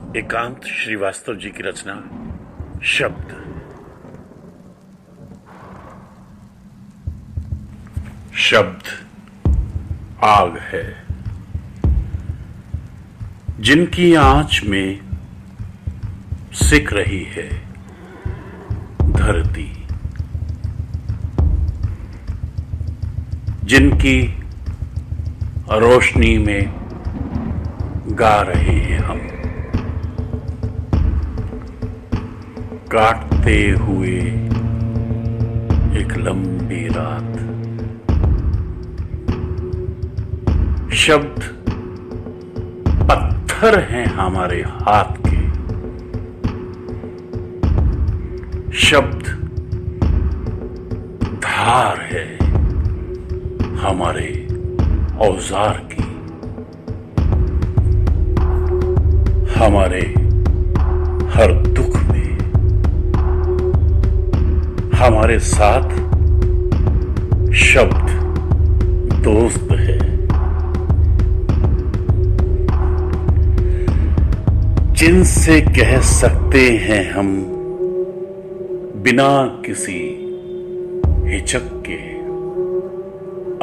एकांत श्रीवास्तव जी की रचना शब्द। शब्द आग है जिनकी आंच में सिक रही है धरती, जिनकी रोशनी में गा रहे हैं हम, काटते हुए एक लंबी रात। शब्द पत्थर हैं हमारे हाथ के, शब्द धार है हमारे औजार की, हमारे हर दुख में हमारे साथ शब्द दोस्त है। जिनसे कह सकते हैं हम बिना किसी हिचक के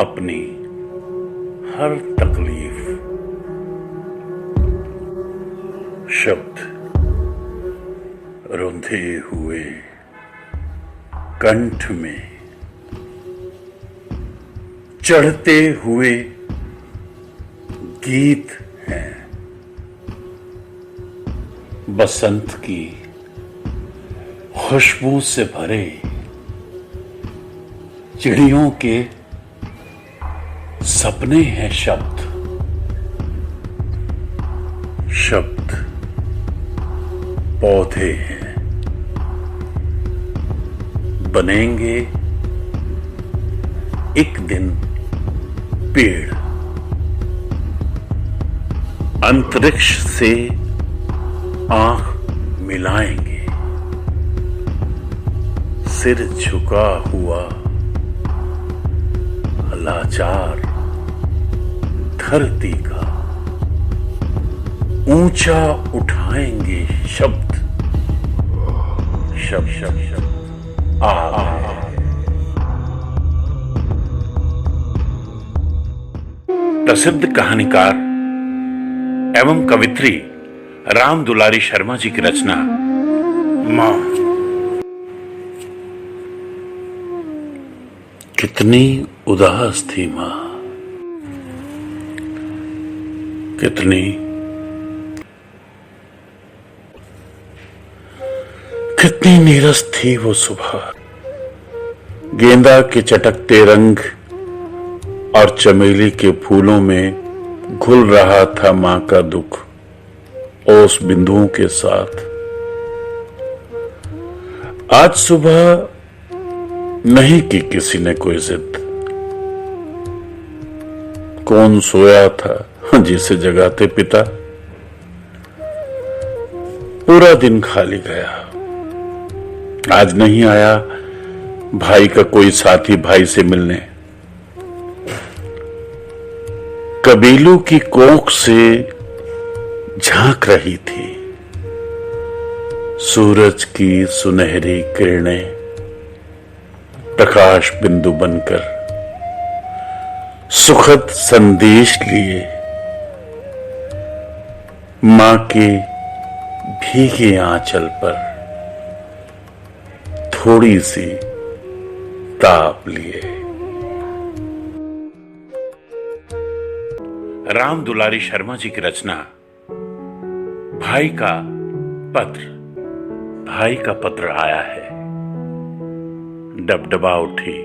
अपनी हर तकलीफ। शब्द रुंधे हुए कंठ में चढ़ते हुए गीत हैं, बसंत की खुशबू से भरे चिड़ियों के सपने हैं शब्द। शब्द पौधे हैं, बनेंगे एक दिन पेड़, अंतरिक्ष से आंख मिलाएंगे, सिर झुका हुआ लाचार धरती का ऊंचा उठाएंगे शब्द। शब्द शब्द शब्द प्रसिद्ध कहानीकार एवं कवित्री राम दुलारी शर्मा जी की रचना मां। कितनी उदास थी मां, कितनी नीरस थी वो सुबह। गेंदा के चटकते रंग और चमेली के फूलों में घुल रहा था मां का दुख ओस बिंदुओं के साथ। आज सुबह नहीं की किसी ने कोई जिद, कौन सोया था जिसे जगाते पिता। पूरा दिन खाली गया, आज नहीं आया भाई का कोई साथी भाई से मिलने। कबीलों की कोख से झांक रही थी सूरज की सुनहरी किरणें, प्रकाश बिंदु बनकर सुखद संदेश लिए मां के भीगे आंचल पर थोड़ी सी ताप लिए। राम दुलारी शर्मा जी की रचना भाई का पत्र। भाई का पत्र आया है, डबडबा उठी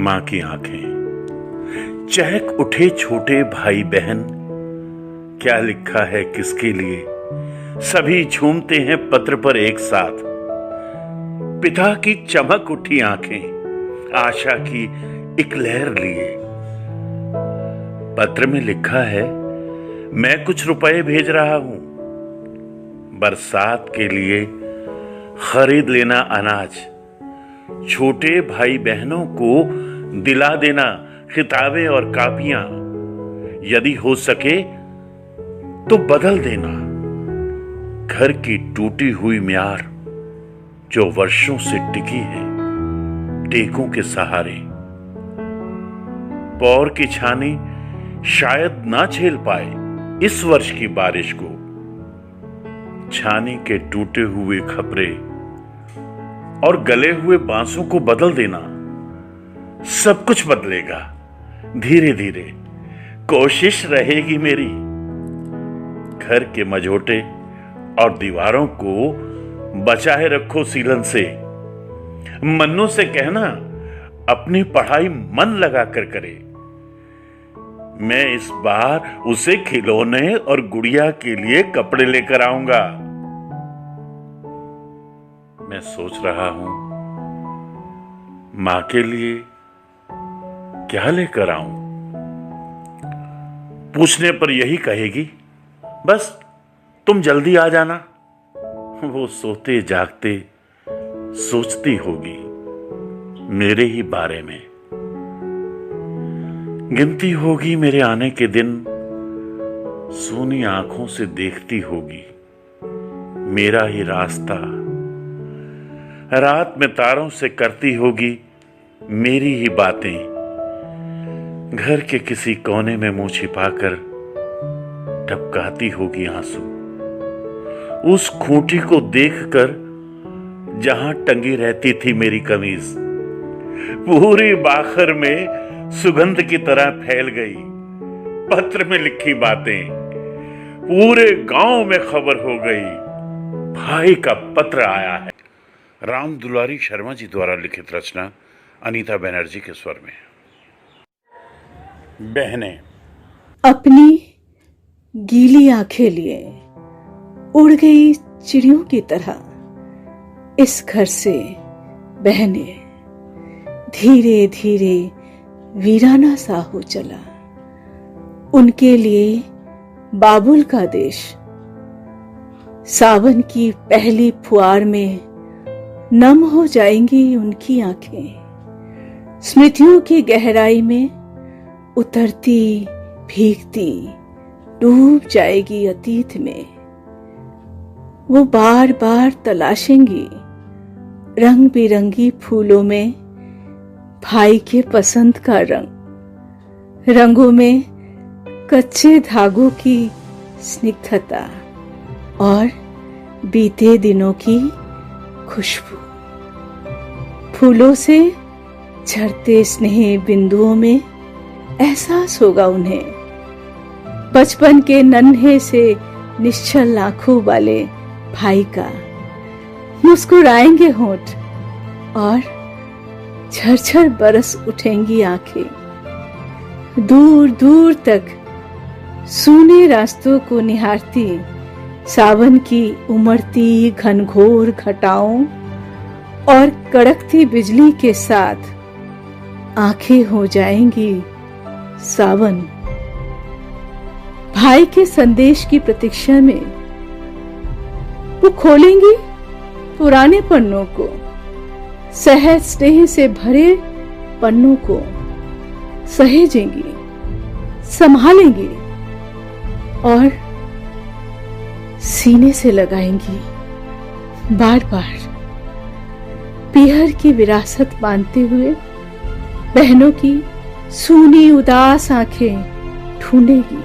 मां की आंखें, चहक उठे छोटे भाई बहन, क्या लिखा है किसके लिए। सभी झूमते हैं पत्र पर एक साथ, पिता की चमक उठी आंखें, आशा की एक लहर लिए। पत्र में लिखा है मैं कुछ रुपए भेज रहा हूं, बरसात के लिए खरीद लेना अनाज, छोटे भाई बहनों को दिला देना किताबें और कापियां, यदि हो सके तो बदल देना, घर की टूटी हुई म्यार जो वर्षों से टिकी है टेकों के सहारे। पौर की छानी शायद ना झेल पाए इस वर्ष की बारिश को। छानी के टूटे हुए खपरे और गले हुए बांसों को बदल देना, सब कुछ बदलेगा धीरे धीरे, कोशिश रहेगी मेरी। घर के मझोटे और दीवारों को बचाए रखो सीलन से। मन्नू से कहना अपनी पढ़ाई मन लगाकर करे। मैं इस बार उसे खिलौने और गुड़िया के लिए कपड़े लेकर आऊंगा। मैं सोच रहा हूं मां के लिए क्या लेकर आऊं। पूछने पर यही कहेगी, बस तुम जल्दी आ जाना। वो सोते जागते सोचती होगी मेरे ही बारे में, गिनती होगी मेरे आने के दिन, सोनी आंखों से देखती होगी मेरा ही रास्ता। रात में तारों से करती होगी मेरी ही बातें। घर के किसी कोने में मुंह छिपाकर टपकाती होगी आंसू उस खूंटी को देखकर जहां टंगी रहती थी मेरी कमीज। पूरी बाखर में सुगंध की तरह फैल गई पत्र में लिखी बातें। पूरे गांव में खबर हो गई भाई का पत्र आया है। राम दुलारी शर्मा जी द्वारा लिखित रचना, अनीता बनर्जी के स्वर में। बहनें अपनी गीली आंखें लिए उड़ गई चिड़ियों की तरह इस घर से बहने। धीरे धीरे वीराना सा हो चला उनके लिए बाबुल का देश। सावन की पहली फुहार में नम हो जाएंगी उनकी आंखें। स्मृतियों की गहराई में उतरती भीगती डूब जाएगी अतीत में। वो बार बार तलाशेंगी रंग बिरंगी फूलों में भाई के पसंद का रंग। रंगों में कच्चे धागों की स्निग्धता और बीते दिनों की खुशबू। फूलों से झरते स्नेह बिंदुओं में एहसास होगा उन्हें बचपन के नन्हे से निश्चल आंखों वाले भाई का। मुस्कुराएंगे होंठ और झरझर बरस उठेंगी आंखें। दूर दूर तक सूने रास्तों को निहारती सावन की उमड़ती घनघोर घटाओं और कड़कती बिजली के साथ आंखें हो जाएंगी सावन। भाई के संदेश की प्रतीक्षा में वो खोलेंगी पुराने पन्नों को, सहज स्नेह से भरे पन्नों को सहेजेंगी, संभालेंगी और सीने से लगाएंगी बार बार। पीहर की विरासत मानते हुए बहनों की सूनी उदास आंखें ढूंढेगी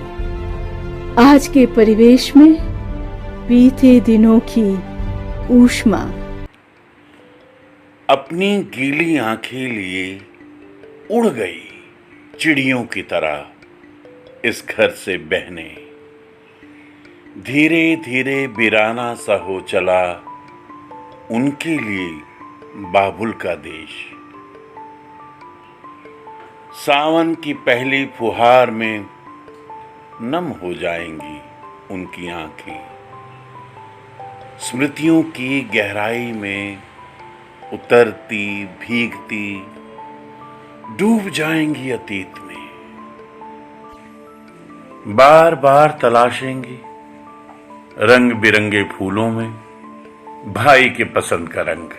आज के परिवेश में बीते दिनों की ऊष्मा। अपनी गीली आंखें लिए उड़ गई चिड़ियों की तरह इस घर से बहने। धीरे धीरे वीराना सा हो चला उनके लिए बाबुल का देश। सावन की पहली फुहार में नम हो जाएंगी उनकी आंखें। स्मृतियों की गहराई में उतरती भीगती डूब जाएंगी अतीत में। बार बार तलाशेंगी रंग बिरंगे फूलों में भाई के पसंद का रंग।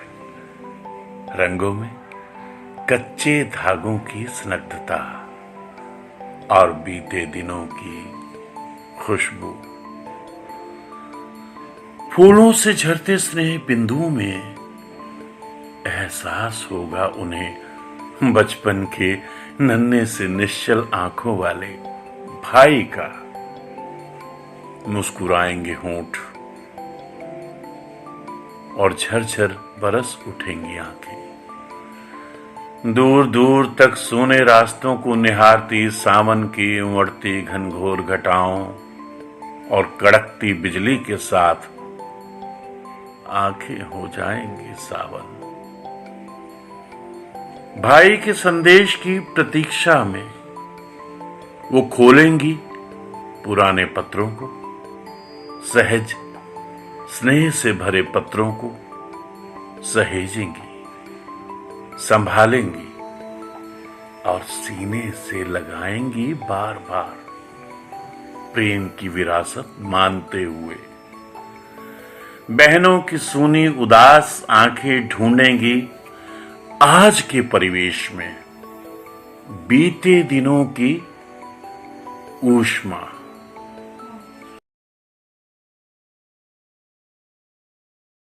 रंगों में कच्चे धागों की स्निग्धता और बीते दिनों की खुशबू। फूलों से झरते स्नेह बिंदुओं में एहसास होगा उन्हें बचपन के नन्हे से निश्चल आंखों वाले भाई का। मुस्कुराएंगे होंठ और झरझर बरस उठेंगी आंखें। दूर दूर तक सोने रास्तों को निहारती सावन की उमड़ती घनघोर घटाओं और कड़कती बिजली के साथ आंखें हो जाएंगी सावन। भाई के संदेश की प्रतीक्षा में वो खोलेंगी पुराने पत्रों को, सहज स्नेह से भरे पत्रों को सहेजेंगी, संभालेंगी और सीने से लगाएंगी बार बार, प्रेम की विरासत मानते हुए। बहनों की सूनी उदास आंखें ढूंढेंगी आज के परिवेश में बीते दिनों की ऊष्मा।